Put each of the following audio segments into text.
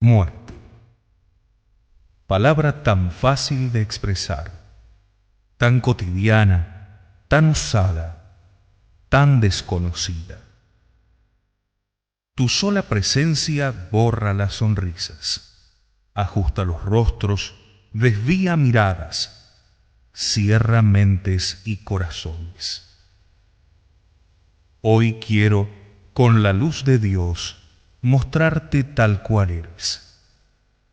Muerte. Palabra tan fácil de expresar, tan cotidiana, tan usada, tan desconocida. Tu sola presencia borra las sonrisas, ajusta los rostros, desvía miradas, cierra mentes y corazones. Hoy quiero, con la luz de Dios, mostrarte tal cual eres.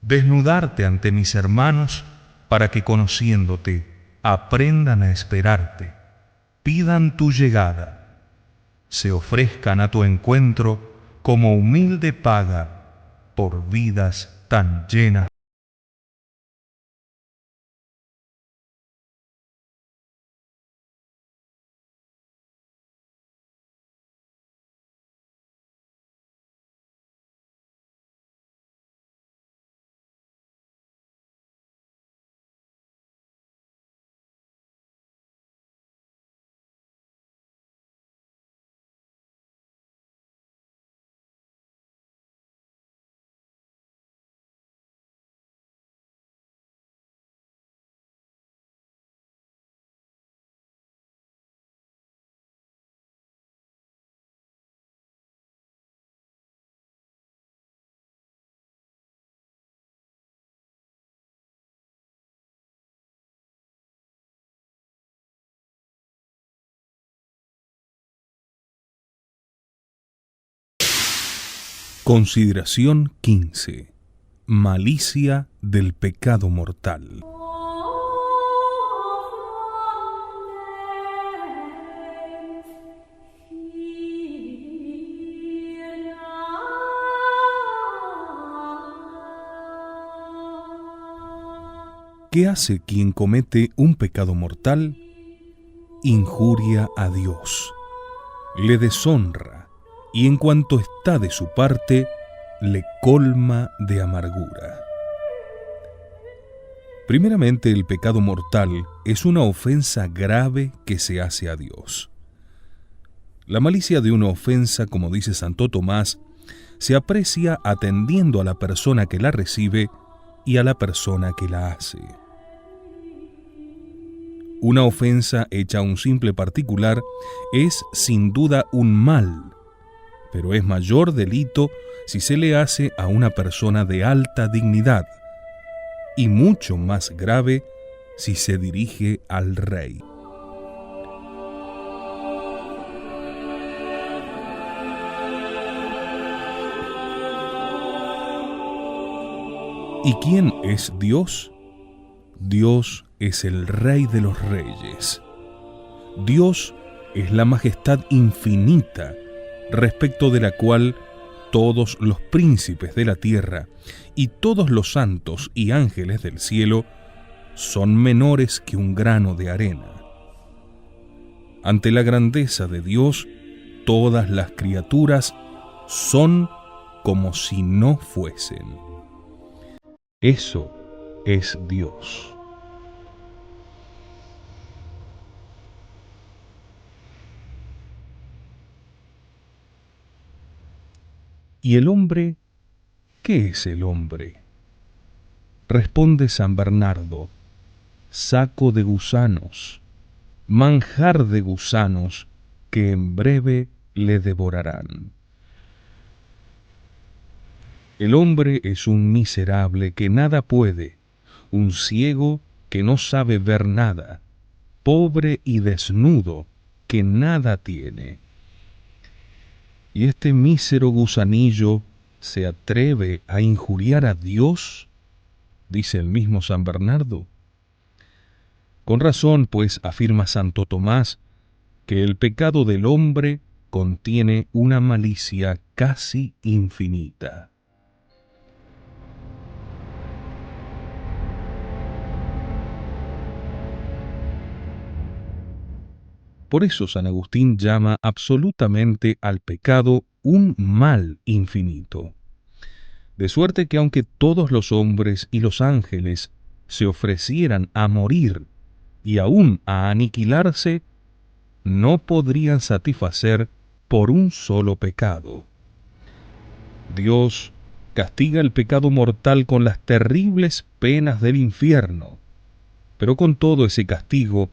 Desnudarte ante mis hermanos para que conociéndote aprendan a esperarte, pidan tu llegada, se ofrezcan a tu encuentro como humilde paga por vidas tan llenas. Consideración 15. Malicia del pecado mortal. ¿Qué hace quien comete un pecado mortal? Injuria a Dios, le deshonra y en cuanto está de su parte, le colma de amargura. Primeramente, el pecado mortal es una ofensa grave que se hace a Dios. La malicia de una ofensa, como dice Santo Tomás, se aprecia atendiendo a la persona que la recibe y a la persona que la hace. Una ofensa hecha a un simple particular es sin duda un mal, pero es mayor delito si se le hace a una persona de alta dignidad, y mucho más grave si se dirige al rey. ¿Y quién es Dios? Dios es el Rey de los Reyes. Dios es la majestad infinita, respecto de la cual todos los príncipes de la tierra y todos los santos y ángeles del cielo son menores que un grano de arena. Ante la grandeza de Dios, todas las criaturas son como si no fuesen. Eso es Dios. ¿Y el hombre? ¿Qué es el hombre? Responde San Bernardo: saco de gusanos, manjar de gusanos que en breve le devorarán. El hombre es un miserable que nada puede, un ciego que no sabe ver nada, pobre y desnudo que nada tiene. ¿Y este mísero gusanillo se atreve a injuriar a Dios?, dice el mismo San Bernardo. Con razón, pues, afirma Santo Tomás que el pecado del hombre contiene una malicia casi infinita. Por eso San Agustín llama absolutamente al pecado un mal infinito. De suerte que aunque todos los hombres y los ángeles se ofrecieran a morir y aún a aniquilarse, no podrían satisfacer por un solo pecado. Dios castiga el pecado mortal con las terribles penas del infierno. Pero con todo ese castigo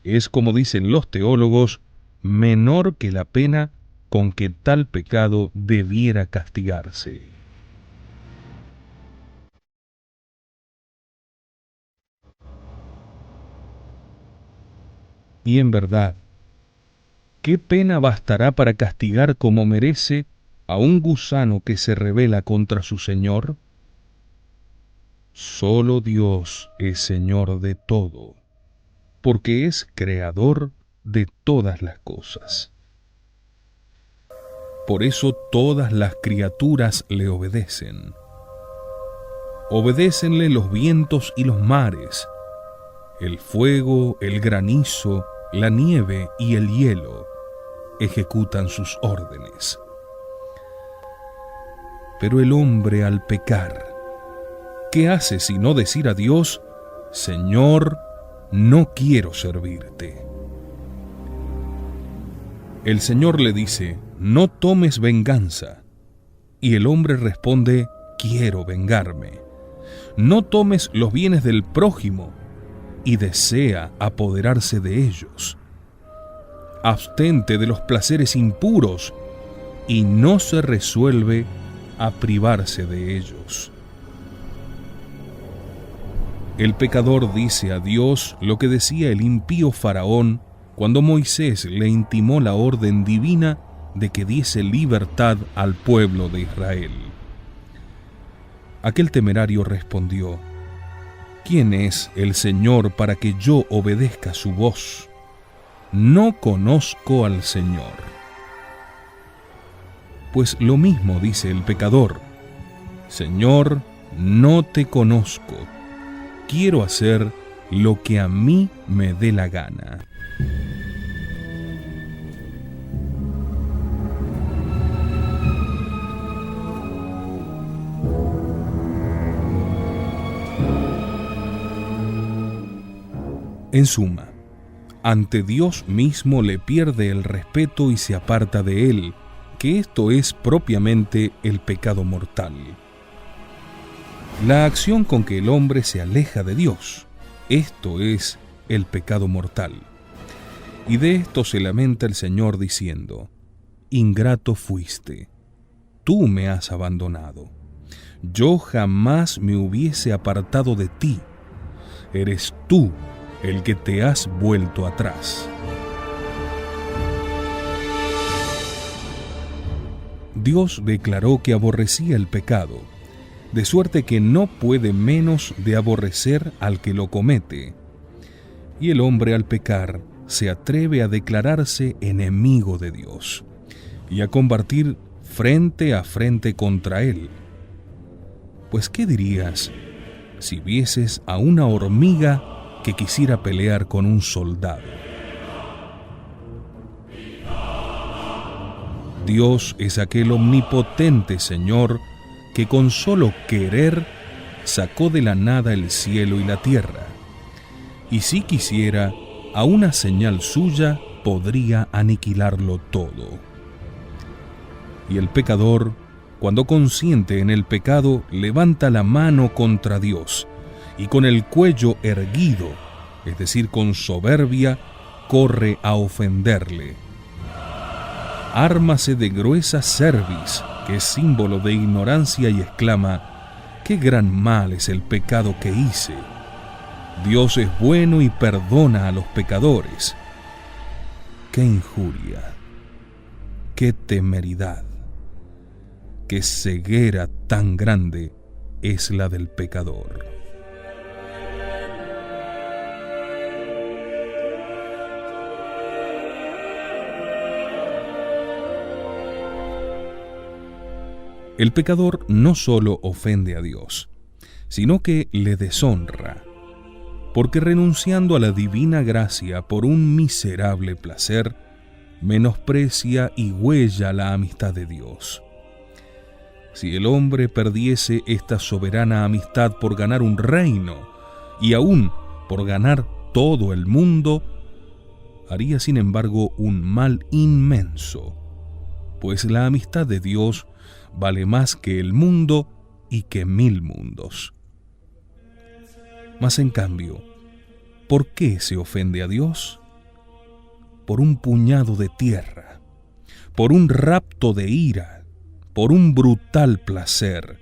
es, como dicen los teólogos, menor que la pena con que tal pecado debiera castigarse. Y en verdad, ¿qué pena bastará para castigar como merece a un gusano que se rebela contra su Señor? Solo Dios es Señor de todo, porque es creador de todas las cosas. Por eso todas las criaturas le obedecen. Obedécenle los vientos y los mares, el fuego, el granizo, la nieve y el hielo ejecutan sus órdenes. Pero el hombre al pecar, ¿qué hace sino decir a Dios: Señor, no quiero servirte? El Señor le dice: no tomes venganza. Y el hombre responde: quiero vengarme. No tomes los bienes del prójimo, y desea apoderarse de ellos. Abstente de los placeres impuros, y no se resuelve a privarse de ellos. El pecador dice a Dios lo que decía el impío Faraón cuando Moisés le intimó la orden divina de que diese libertad al pueblo de Israel. Aquel temerario respondió: ¿quién es el Señor para que yo obedezca su voz? No conozco al Señor. Pues lo mismo dice el pecador: Señor, no te conozco. Quiero hacer lo que a mí me dé la gana. En suma, ante Dios mismo le pierde el respeto y se aparta de él, que esto es propiamente el pecado mortal. La acción con que el hombre se aleja de Dios, esto es el pecado mortal. Y de esto se lamenta el Señor diciendo: ingrato fuiste, tú me has abandonado. Yo jamás me hubiese apartado de ti. Eres tú el que te has vuelto atrás. Dios declaró que aborrecía el pecado, de suerte que no puede menos de aborrecer al que lo comete. Y el hombre al pecar se atreve a declararse enemigo de Dios y a combatir frente a frente contra él. Pues, ¿qué dirías si vieses a una hormiga que quisiera pelear con un soldado? Dios es aquel omnipotente Señor que con solo querer sacó de la nada el cielo y la tierra, y si quisiera, a una señal suya podría aniquilarlo todo. Y el pecador, cuando consiente en el pecado, levanta la mano contra Dios, y con el cuello erguido, es decir, con soberbia, corre a ofenderle. Ármase de gruesa cerviz, que es símbolo de ignorancia, y exclama: ¡qué gran mal es el pecado que hice! Dios es bueno y perdona a los pecadores. ¡Qué injuria! ¡Qué temeridad! ¡Qué ceguera tan grande es la del pecador! El pecador no solo ofende a Dios, sino que le deshonra, porque renunciando a la divina gracia por un miserable placer, menosprecia y huella la amistad de Dios. Si el hombre perdiese esta soberana amistad por ganar un reino, y aún por ganar todo el mundo, haría sin embargo un mal inmenso, pues la amistad de Dios vale más que el mundo y que 1000 mundos. Mas en cambio, ¿por qué se ofende a Dios? Por un puñado de tierra, por un rapto de ira, por un brutal placer,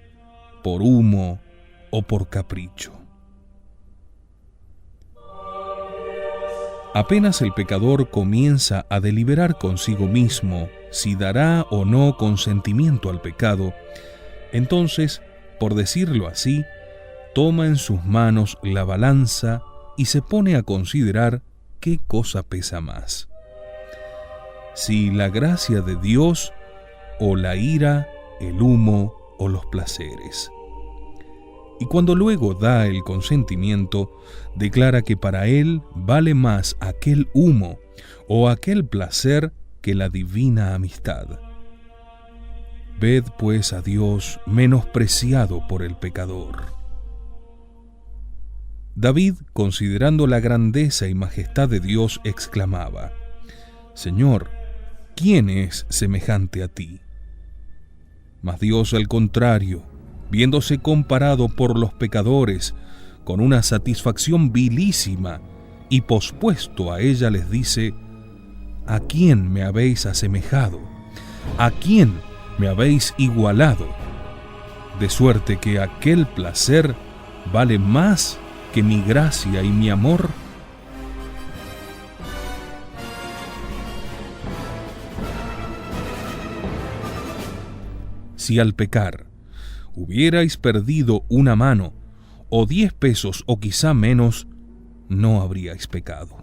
por humo o por capricho. Apenas el pecador comienza a deliberar consigo mismo si dará o no consentimiento al pecado, entonces, por decirlo así, toma en sus manos la balanza y se pone a considerar qué cosa pesa más: si la gracia de Dios o la ira, el humo o los placeres. Y cuando luego da el consentimiento, declara que para él vale más aquel humo o aquel placer que la divina amistad. Ved pues a Dios menospreciado por el pecador. David, considerando la grandeza y majestad de Dios, exclamaba: Señor, ¿quién es semejante a ti? Mas Dios, al contrario, viéndose comparado por los pecadores con una satisfacción vilísima y pospuesto a ella, les dice: ¿a quién me habéis asemejado? ¿A quién me habéis igualado? De suerte que aquel placer vale más que mi gracia y mi amor. Si al pecar hubierais perdido una mano, o 10 pesos, o quizá menos, no habríais pecado.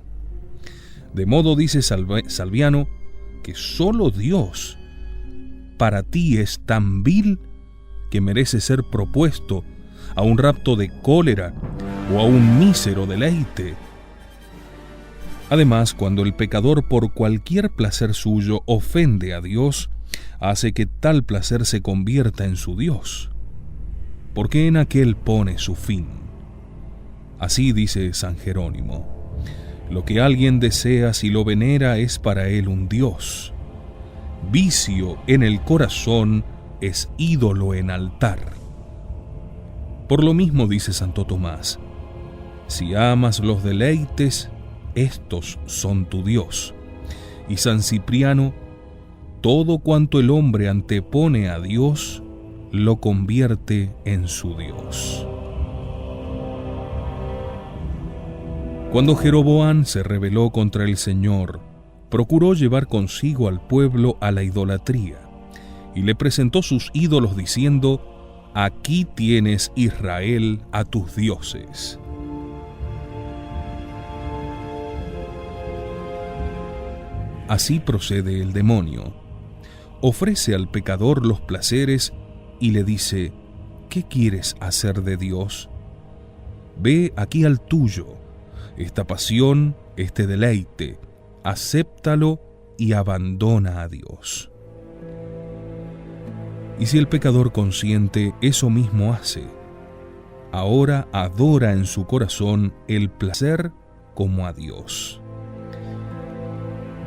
De modo, dice Salviano, que solo Dios para ti es tan vil que merece ser propuesto a un rapto de cólera o a un mísero deleite. Además, cuando el pecador por cualquier placer suyo ofende a Dios, hace que tal placer se convierta en su Dios, porque en aquel pone su fin. Así dice San Jerónimo: lo que alguien desea si lo venera es para él un Dios. Vicio en el corazón es ídolo en altar. Por lo mismo dice Santo Tomás: si amas los deleites, estos son tu Dios. Y San Cipriano: todo cuanto el hombre antepone a Dios, lo convierte en su Dios. Cuando Jeroboam se rebeló contra el Señor, procuró llevar consigo al pueblo a la idolatría, y le presentó sus ídolos diciendo: aquí tienes, Israel, a tus dioses. Así procede el demonio. Ofrece al pecador los placeres y le dice: ¿qué quieres hacer de Dios? Ve aquí al tuyo, esta pasión, este deleite, acéptalo y abandona a Dios. Y si el pecador consciente, eso mismo hace. Ahora adora en su corazón el placer como a Dios.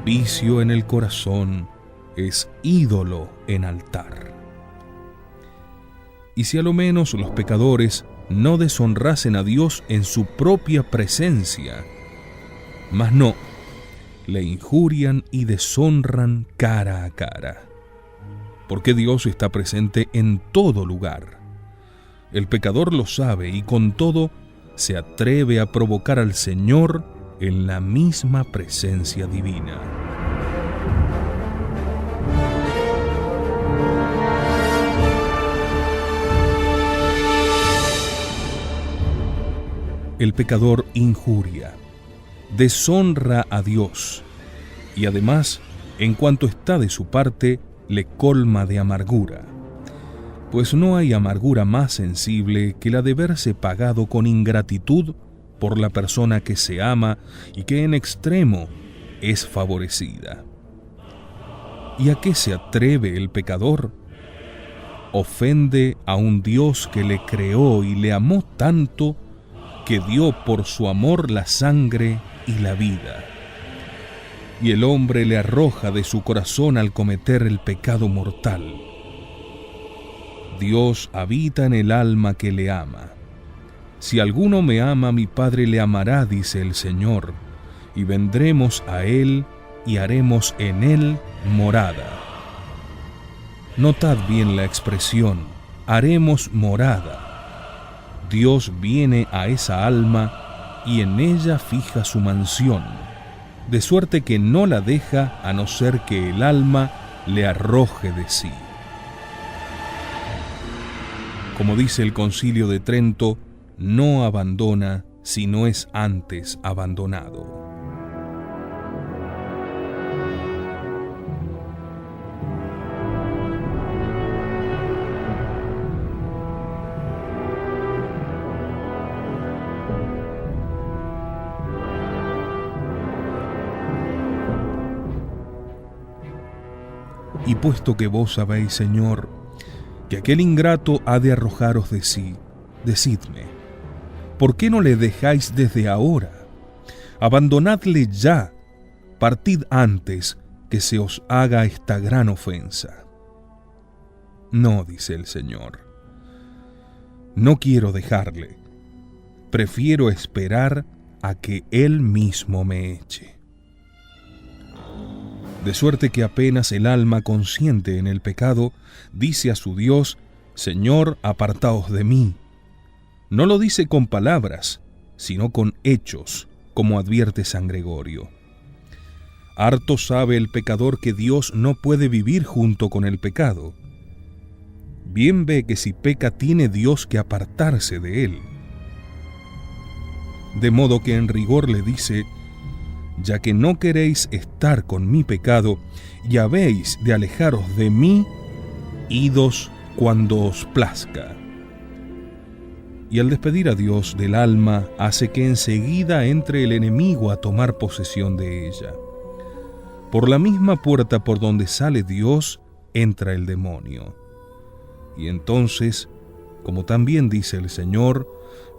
Vicio en el corazón es ídolo en altar. Y si a lo menos los pecadores no deshonrasen a Dios en su propia presencia, mas no, le injurian y deshonran cara a cara, porque Dios está presente en todo lugar. El pecador lo sabe y con todo se atreve a provocar al Señor en la misma presencia divina. El pecador injuria, deshonra a Dios y además, en cuanto está de su parte, le colma de amargura, pues no hay amargura más sensible que la de verse pagado con ingratitud por la persona que se ama y que en extremo es favorecida. ¿Y a qué se atreve el pecador? Ofende a un Dios que le creó y le amó tanto que dio por su amor la sangre y la vida. Y el hombre le arroja de su corazón al cometer el pecado mortal. Dios habita en el alma que le ama. Si alguno me ama, mi Padre le amará, dice el Señor, y vendremos a él y haremos en él morada. Notad bien la expresión, haremos morada. Dios viene a esa alma y en ella fija su mansión, de suerte que no la deja a no ser que el alma le arroje de sí. Como dice el Concilio de Trento, no abandona si no es antes abandonado. Y puesto que vos sabéis, Señor, que aquel ingrato ha de arrojaros de sí, decidme, ¿por qué no le dejáis desde ahora? Abandonadle ya, partid antes que se os haga esta gran ofensa. No, dice el Señor, no quiero dejarle, prefiero esperar a que Él mismo me eche. De suerte que apenas el alma consiente en el pecado, dice a su Dios, Señor, apartaos de mí. No lo dice con palabras, sino con hechos, como advierte San Gregorio. Harto sabe el pecador que Dios no puede vivir junto con el pecado. Bien ve que si peca tiene Dios que apartarse de él. De modo que en rigor le dice, ya que no queréis estar con mi pecado y habéis de alejaros de mí, idos cuando os plazca. Y al despedir a Dios del alma, hace que enseguida entre el enemigo a tomar posesión de ella. Por la misma puerta por donde sale Dios, entra el demonio. Y entonces, como también dice el Señor,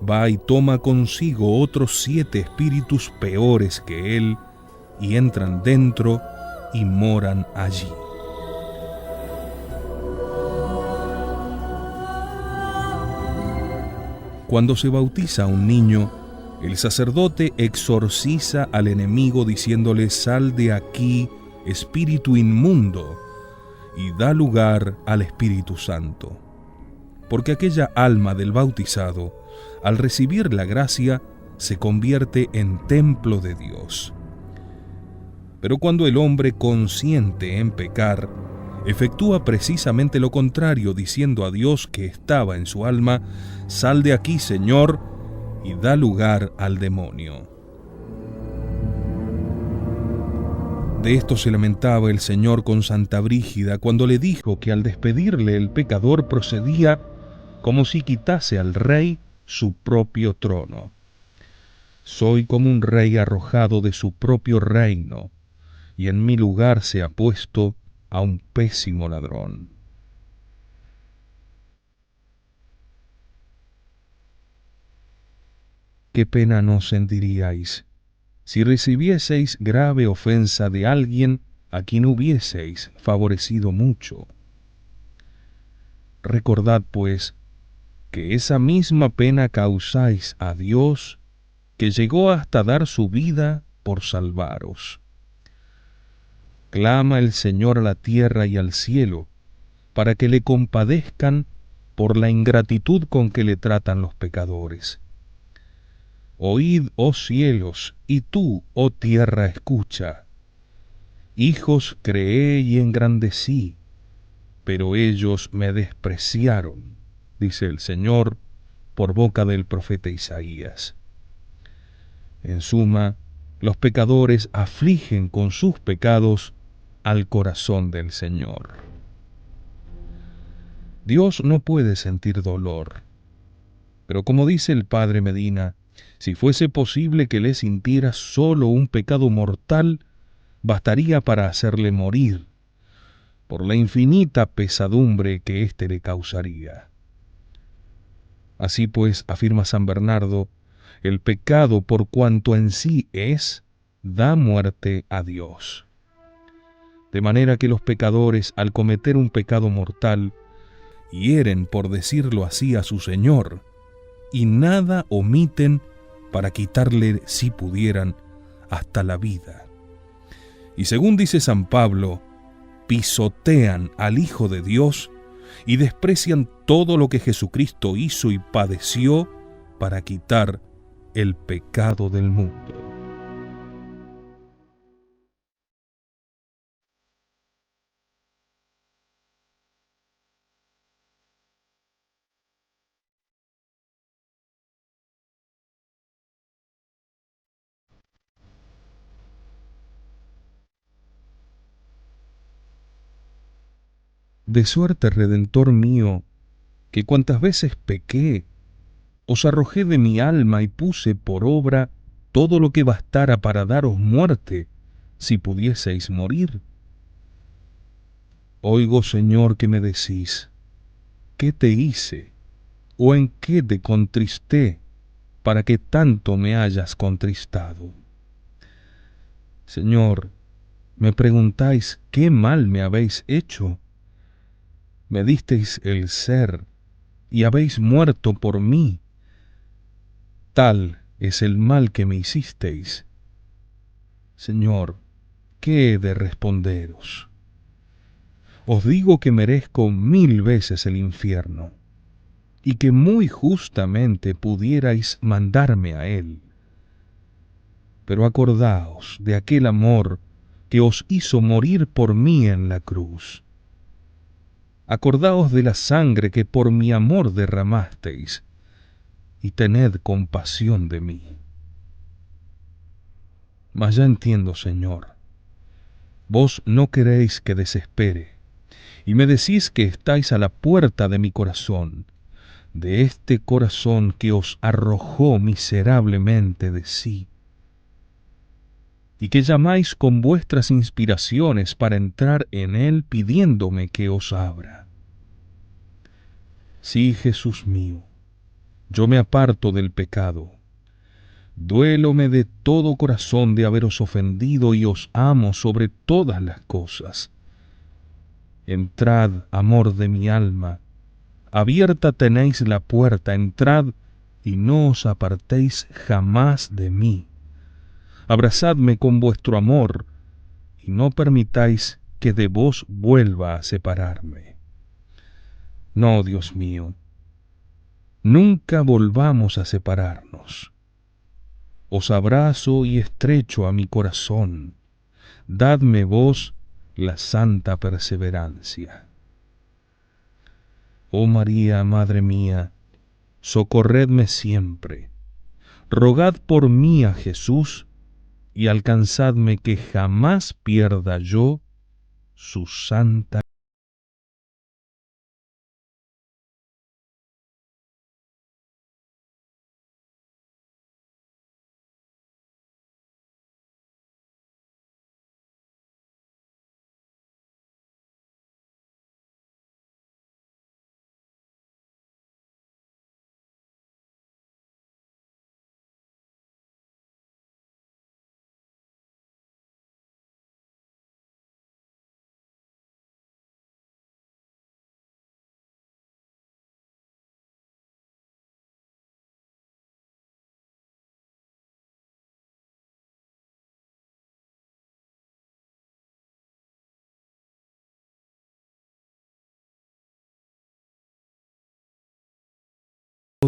va y toma consigo otros 7 espíritus peores que él, y entran dentro y moran allí. Cuando se bautiza a un niño, el sacerdote exorciza al enemigo diciéndole: sal de aquí, espíritu inmundo, y da lugar al Espíritu Santo. Porque aquella alma del bautizado, al recibir la gracia, se convierte en templo de Dios. Pero cuando el hombre consiente en pecar, efectúa precisamente lo contrario, diciendo a Dios que estaba en su alma: sal de aquí, Señor, y da lugar al demonio. De esto se lamentaba el Señor con Santa Brígida cuando le dijo que al despedirle el pecador procedía como si quitase al rey su propio trono. Soy como un rey arrojado de su propio reino, y en mi lugar se ha puesto a un pésimo ladrón. ¿Qué pena no sentiríais si recibieseis grave ofensa de alguien a quien hubieseis favorecido mucho? Recordad, pues, que esa misma pena causáis a Dios, que llegó hasta dar su vida por salvaros. Clama el Señor a la tierra y al cielo, para que le compadezcan por la ingratitud con que le tratan los pecadores. Oíd, oh cielos, y tú, oh tierra, escucha. Hijos creé y engrandecí, pero ellos me despreciaron, dice el Señor por boca del profeta Isaías. En suma, los pecadores afligen con sus pecados al corazón del Señor. Dios no puede sentir dolor, pero como dice el padre Medina, si fuese posible que le sintiera solo un pecado mortal, bastaría para hacerle morir, por la infinita pesadumbre que éste le causaría. Así pues, afirma San Bernardo, el pecado, por cuanto en sí es, da muerte a Dios. De manera que los pecadores, al cometer un pecado mortal, hieren, por decirlo así, a su Señor, y nada omiten para quitarle, si pudieran, hasta la vida. Y según dice San Pablo, pisotean al Hijo de Dios y desprecian todo lo que Jesucristo hizo y padeció para quitar el pecado del mundo. De suerte, Redentor mío, que cuantas veces pequé, os arrojé de mi alma y puse por obra todo lo que bastara para daros muerte, si pudieseis morir. Oigo, Señor, que me decís, ¿qué te hice? ¿O en qué te contristé para que tanto me hayas contristado? Señor, me preguntáis qué mal me habéis hecho. Me disteis el ser y habéis muerto por mí. Tal es el mal que me hicisteis. Señor, ¿qué he de responderos? Os digo que merezco 1000 veces el infierno, y que muy justamente pudierais mandarme a él. Pero acordaos de aquel amor que os hizo morir por mí en la cruz. Acordaos de la sangre que por mi amor derramasteis, y tened compasión de mí. Mas ya entiendo, Señor, vos no queréis que desespere, y me decís que estáis a la puerta de mi corazón, de este corazón que os arrojó miserablemente de sí, y que llamáis con vuestras inspiraciones para entrar en él pidiéndome que os abra. Sí, Jesús mío, yo me aparto del pecado. Duélome de todo corazón de haberos ofendido y os amo sobre todas las cosas. Entrad, amor de mi alma, abierta tenéis la puerta, entrad y no os apartéis jamás de mí. Abrazadme con vuestro amor y no permitáis que de vos vuelva a separarme. No, Dios mío, nunca volvamos a separarnos. Os abrazo y estrecho a mi corazón. Dadme vos la santa perseverancia. Oh María, Madre mía, socorredme siempre. Rogad por mí a Jesús y alcanzadme que jamás pierda yo su santa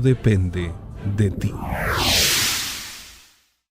depende de ti.